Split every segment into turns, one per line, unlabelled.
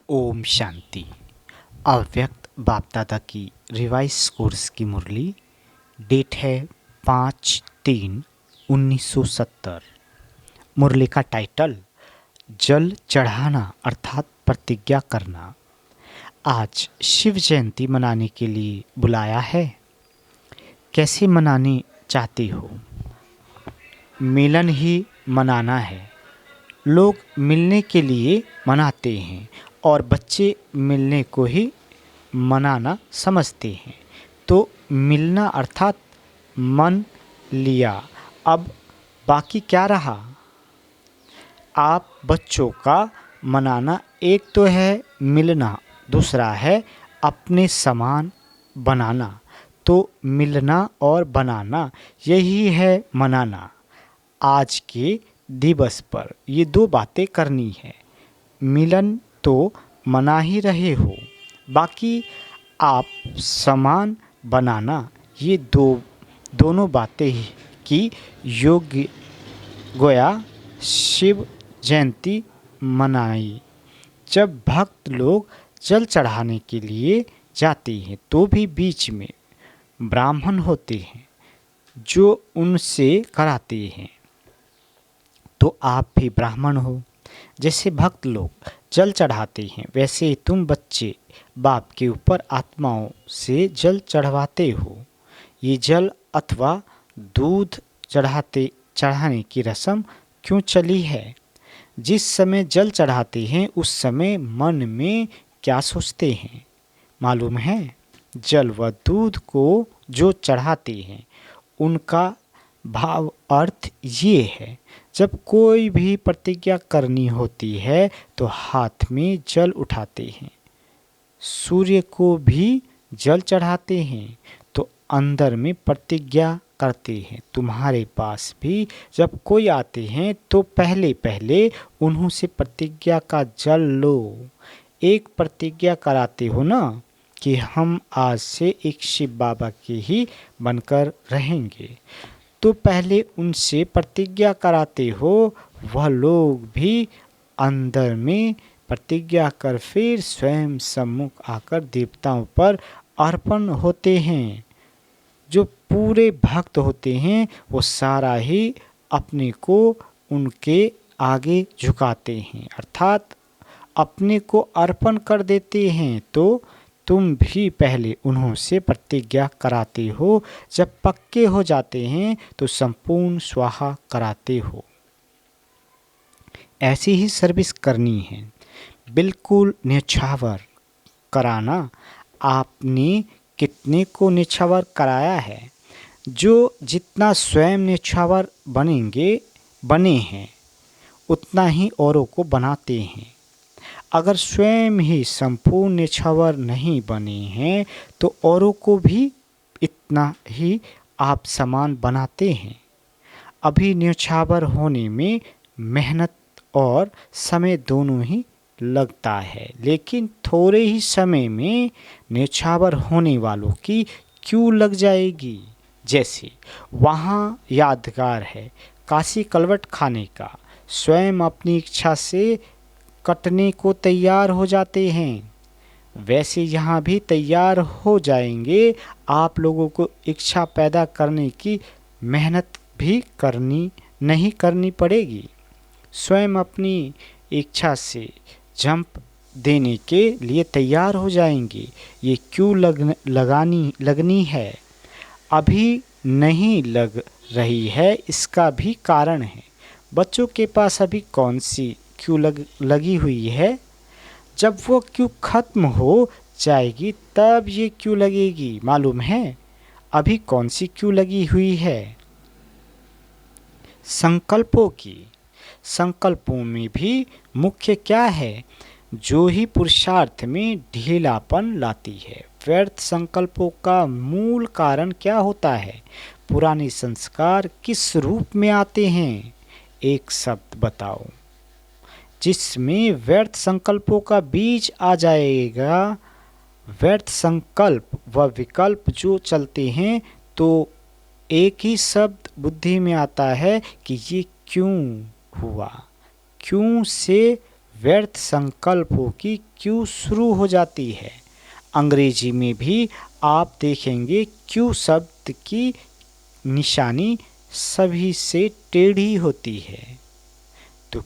ओम शांति। अव्यक्त बाप दादा की रिवाइज कोर्स की मुरली। डेट है 5/3/1970। मुरली का टाइटल जल चढ़ाना अर्थात प्रतिज्ञा करना। आज शिव जयंती मनाने के लिए बुलाया है। कैसे मनाने चाहते हो? मिलन ही मनाना है। लोग मिलने के लिए मनाते हैं और बच्चे मिलने को ही मनाना समझते हैं। तो मिलना अर्थात मन लिया। अब बाकी क्या रहा? आप बच्चों का मनाना एक तो है मिलना, दूसरा है अपने समान बनाना। तो मिलना और बनाना यही है मनाना। आज के दिवस पर ये दो बातें करनी है। मिलन तो मना ही रहे हो, बाकी आप समान बनाना, ये दोनों बातें ही की योग्य गोया शिव जयंती मनाई। जब भक्त लोग जल चढ़ाने के लिए जाते हैं तो भी बीच में ब्राह्मण होते हैं जो उनसे कराते हैं। तो आप भी ब्राह्मण हो। जैसे भक्त लोग जल चढ़ाते हैं वैसे ही तुम बच्चे बाप के ऊपर आत्माओं से जल चढ़वाते हो। ये जल अथवा दूध चढ़ाने की रस्म क्यों चली है? जिस समय जल चढ़ाते हैं उस समय मन में क्या सोचते हैं मालूम है? जल व दूध को जो चढ़ाते हैं उनका भाव अर्थ ये है, जब कोई भी प्रतिज्ञा करनी होती है तो हाथ में जल उठाते हैं, सूर्य को भी जल चढ़ाते हैं, तो अंदर में प्रतिज्ञा करते हैं। तुम्हारे पास भी जब कोई आते हैं तो पहले पहले उन्हों से प्रतिज्ञा का जल लो। एक प्रतिज्ञा कराते हो ना कि हम आज से एक शिव बाबा के ही बनकर रहेंगे, तो पहले उनसे प्रतिज्ञा कराते हो। वह लोग भी अंदर में प्रतिज्ञा कर फिर स्वयं सम्मुख आकर देवताओं पर अर्पण होते हैं। जो पूरे भक्त होते हैं वो सारा ही अपने को उनके आगे झुकाते हैं, अर्थात अपने को अर्पण कर देते हैं। तो तुम भी पहले उन्हों से प्रतिज्ञा कराते हो, जब पक्के हो जाते हैं तो संपूर्ण स्वाहा कराते हो। ऐसी ही सर्विस करनी है, बिल्कुल न्यौछावर कराना। आपने कितने को न्यौछावर कराया है? जो जितना स्वयं न्यौछावर बने हैं उतना ही औरों को बनाते हैं। अगर स्वयं ही संपूर्ण न्यौछावर नहीं बने हैं तो औरों को भी इतना ही आप समान बनाते हैं। अभी न्यौछावर होने में मेहनत और समय दोनों ही लगता है, लेकिन थोड़े ही समय में न्यौछावर होने वालों की क्यों लग जाएगी। जैसे वहाँ यादगार है काशी कलवट खाने का, स्वयं अपनी इच्छा से कटने को तैयार हो जाते हैं, वैसे यहाँ भी तैयार हो जाएंगे। आप लोगों को इच्छा पैदा करने की मेहनत भी नहीं करनी पड़ेगी। स्वयं अपनी इच्छा से जंप देने के लिए तैयार हो जाएंगे। ये क्यों लगनी है? अभी नहीं लग रही है, इसका भी कारण है। बच्चों के पास अभी कौन सी क्यों लगी हुई है? जब वो क्यों खत्म हो जाएगी तब ये क्यों लगेगी मालूम है? अभी कौन सी क्यों लगी हुई है? संकल्पों की। संकल्पों में भी मुख्य क्या है? जो ही पुरुषार्थ में ढीलापन लाती है। व्यर्थ संकल्पों का मूल कारण क्या होता है? पुराने संस्कार किस रूप में आते हैं? एक शब्द बताओ जिसमें व्यर्थ संकल्पों का बीज आ जाएगा। व्यर्थ संकल्प व विकल्प जो चलते हैं तो एक ही शब्द बुद्धि में आता है कि ये क्यों हुआ। क्यों से व्यर्थ संकल्पों की क्यू शुरू हो जाती है। अंग्रेजी में भी आप देखेंगे क्यू शब्द की निशानी सभी से टेढ़ी होती है। तो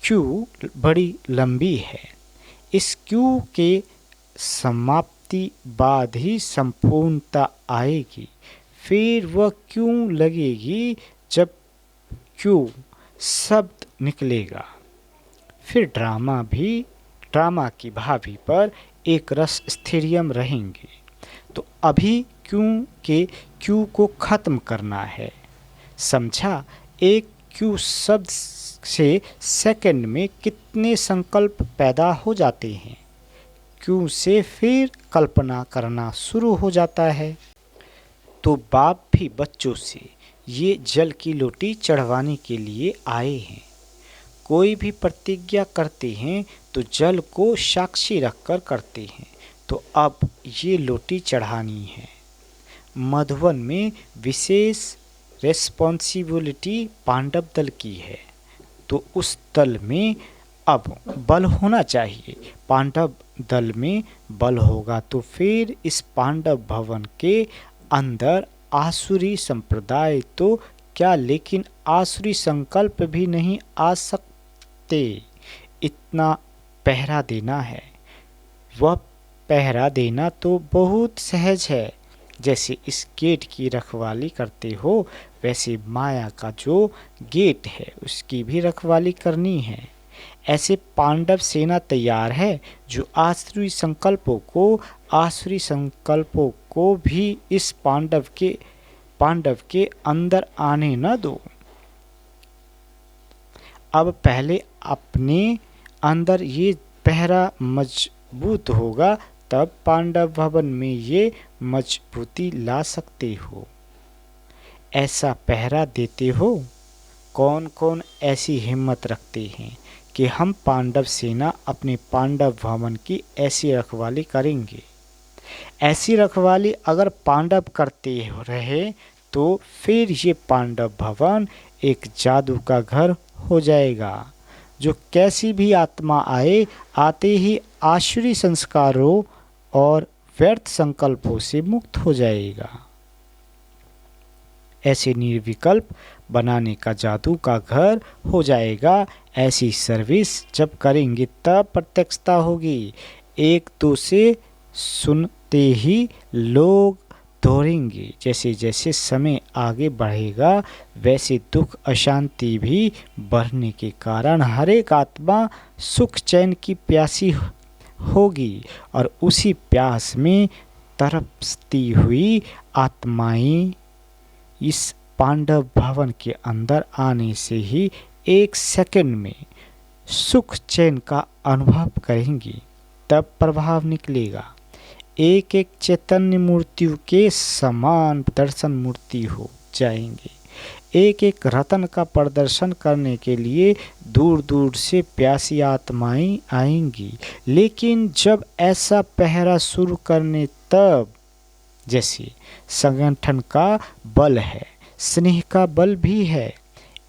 क्यू बड़ी लंबी है। इस क्यू के समाप्ति बाद ही संपूर्णता आएगी। फिर वह क्यों लगेगी जब क्यू शब्द निकलेगा। फिर ड्रामा की भाभी पर एक रस स्थिरियम रहेंगे। तो अभी क्यू को ख़त्म करना है। समझा? एक क्यू शब्द से सेकंड में कितने संकल्प पैदा हो जाते हैं। क्यू से फिर कल्पना करना शुरू हो जाता है। तो बाप भी बच्चों से ये जल की लोटी चढ़वाने के लिए आए हैं। कोई भी प्रतिज्ञा करते हैं तो जल को साक्षी रखकर करते हैं। तो अब ये लोटी चढ़ानी है। मधुवन में विशेष रेस्पॉन्सिबिलिटी पांडव दल की है। तो उस दल में अब बल होना चाहिए। पांडव दल में बल होगा तो फिर इस पांडव भवन के अंदर आसुरी संप्रदाय तो क्या, लेकिन आसुरी संकल्प भी नहीं आ सकते। इतना पहरा देना है। वह पहरा देना तो बहुत सहज है। जैसे इस गेट की रखवाली करते हो, वैसे माया का जो गेट है उसकी भी रखवाली करनी है। ऐसे पांडव सेना तैयार है जो आसुरी संकल्पों को भी इस पांडव के अंदर आने न दो। अब पहले अपने अंदर ये पहरा मजबूत होगा, तब पांडव भवन में ये मजबूती ला सकते हो। ऐसा पहरा देते हो। कौन कौन ऐसी हिम्मत रखते हैं कि हम पांडव सेना अपने पांडव भवन की ऐसी रखवाली करेंगे। ऐसी रखवाली अगर पांडव करते रहे तो फिर ये पांडव भवन एक जादू का घर हो जाएगा, जो कैसी भी आत्मा आते ही आसुरी संस्कारों और व्यर्थ संकल्पों से मुक्त हो जाएगा। ऐसे निर्विकल्प बनाने का जादू का घर हो जाएगा। ऐसी सर्विस जब करेंगे तब प्रत्यक्षता होगी। एक दो से सुनते ही लोग दौड़ेंगे। जैसे जैसे समय आगे बढ़ेगा वैसे दुख अशांति भी बढ़ने के कारण हर एक आत्मा सुख चैन की प्यासी होगी और उसी प्यास में तरसती हुई आत्माएं इस पांडव भवन के अंदर आने से ही एक सेकंड में सुख चैन का अनुभव करेंगी। तब प्रभाव निकलेगा। एक एक चैतन्य मूर्तियों के समान दर्शन मूर्ति हो जाएंगे। एक एक रतन का प्रदर्शन करने के लिए दूर दूर से प्यासी आत्माएं आएंगी। लेकिन जब ऐसा पहरा शुरू करने तब जैसे संगठन का बल है, स्नेह का बल भी है,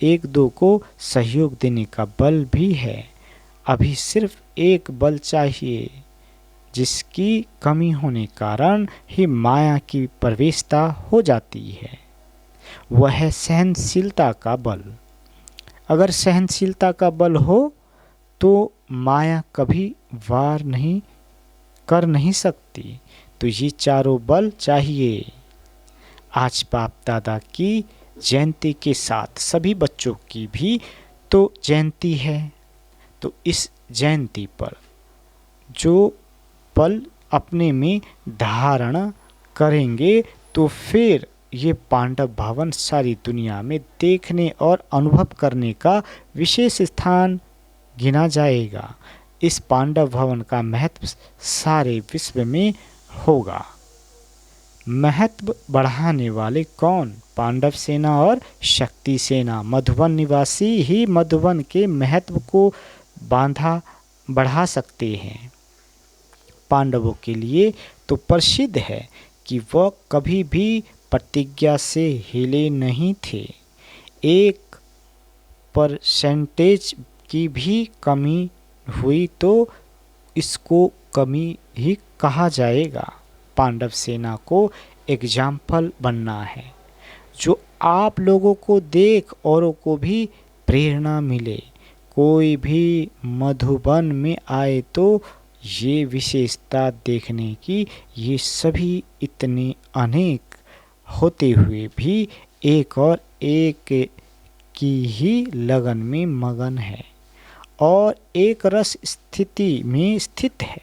एक दो को सहयोग देने का बल भी है। अभी सिर्फ एक बल चाहिए, जिसकी कमी होने कारण ही माया की प्रवेशता हो जाती है। वह है सहनशीलता का बल। अगर सहनशीलता का बल हो तो माया कभी वार नहीं कर नहीं सकती। तो ये चारों बल चाहिए। आज बाप दादा की जयंती के साथ सभी बच्चों की भी तो जयंती है। तो इस जयंती पर जो बल अपने में धारण करेंगे तो फिर ये पांडव भवन सारी दुनिया में देखने और अनुभव करने का विशेष स्थान गिना जाएगा। इस पांडव भवन का महत्व सारे विश्व में होगा। महत्व बढ़ाने वाले कौन? पांडव सेना और शक्ति सेना। मधुबन निवासी ही मधुबन के महत्व को बढ़ा सकते हैं। पांडवों के लिए तो प्रसिद्ध है कि वह कभी भी प्रतिज्ञा से हिले नहीं थे। 1% की भी कमी हुई तो इसको कमी ही कहा जाएगा। पांडव सेना को एग्जाम्पल बनना है, जो आप लोगों को देख औरों को भी प्रेरणा मिले। कोई भी मधुबन में आए तो ये विशेषता देखने की, ये सभी इतने अनेक होते हुए भी एक और एक की ही लगन में मगन है और एक रस स्थिति में स्थित है।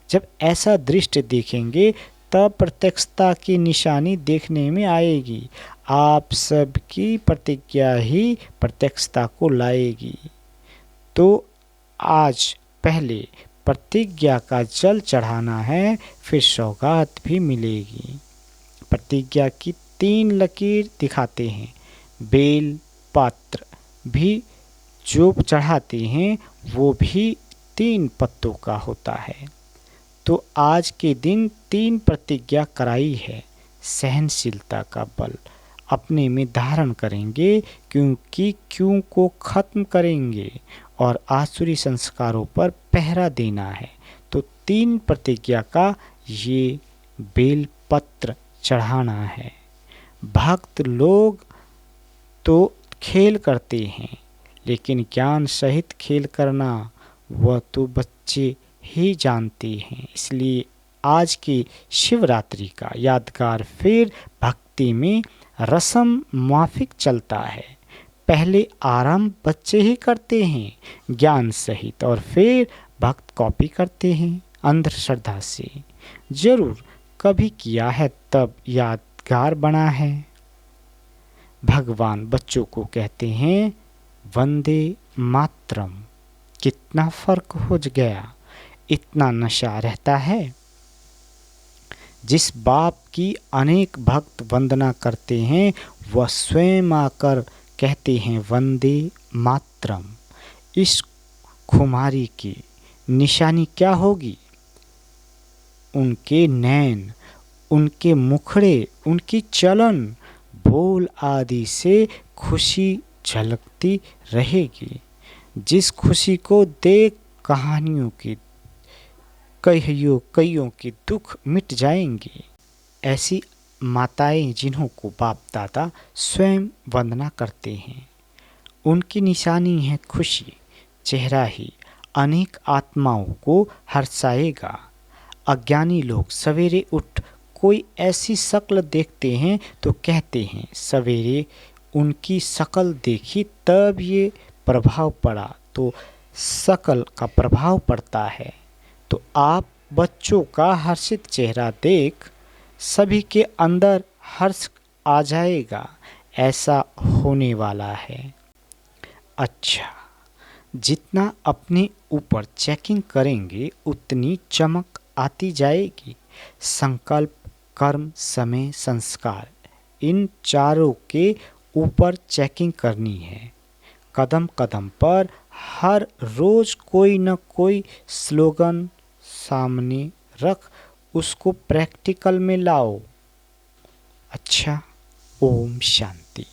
जब ऐसा दृश्य देखेंगे तब प्रत्यक्षता की निशानी देखने में आएगी। आप सबकी प्रतिज्ञा ही प्रत्यक्षता को लाएगी। तो आज पहले प्रतिज्ञा का जल चढ़ाना है, फिर सौगात भी मिलेगी। प्रतिज्ञा की 3 लकीर दिखाते हैं। बेल पात्र भी जो चढ़ाते हैं वो भी 3 पत्तों का होता है। तो आज के दिन 3 प्रतिज्ञा कराई है। सहनशीलता का बल अपने में धारण करेंगे, क्योंकि क्यों को खत्म करेंगे और आसुरी संस्कारों पर पहरा देना है। तो 3 प्रतिज्ञा का ये बेल पत्र चढ़ाना है। भक्त लोग तो खेल करते हैं, लेकिन ज्ञान सहित खेल करना वह तो बच्चे ही जानते हैं। इसलिए आज की शिवरात्रि का यादगार फिर भक्ति में रस्म माफिक चलता है। पहले आरंभ बच्चे ही करते हैं ज्ञान सहित, और फिर भक्त कॉपी करते हैं अंधश्रद्धा से। जरूर कभी किया है तब यादगार बना है। भगवान बच्चों को कहते हैं वंदे मातरम। कितना फर्क हो गया, इतना नशा रहता है। जिस बाप की अनेक भक्त वंदना करते हैं वह स्वयं आकर कहते हैं वंदे मातरम। इस खुमारी की निशानी क्या होगी? उनके नैन, उनके मुखड़े, उनकी चलन, बोल आदि से खुशी झलकती रहेगी। जिस खुशी को देख कहानियों की कईयों के दुख मिट जाएंगे। ऐसी माताएं जिन्हों को बाप दादा स्वयं वंदना करते हैं, उनकी निशानी है खुशी। चेहरा ही अनेक आत्माओं को हर्षाएगा। अज्ञानी लोग सवेरे उठ कोई ऐसी शक्ल देखते हैं तो कहते हैं सवेरे उनकी शक्ल देखी तब ये प्रभाव पड़ा, तो शक्ल का प्रभाव पड़ता है। तो आप बच्चों का हर्षित चेहरा देख सभी के अंदर हर्ष आ जाएगा। ऐसा होने वाला है। अच्छा, जितना अपने ऊपर चेकिंग करेंगे उतनी चमक आती जाएगी। संकल्प, कर्म, समय, संस्कार, इन चारों के ऊपर चेकिंग करनी है। कदम कदम पर हर रोज कोई न कोई स्लोगन सामने रख उसको प्रैक्टिकल में लाओ। अच्छा, ओम शांति।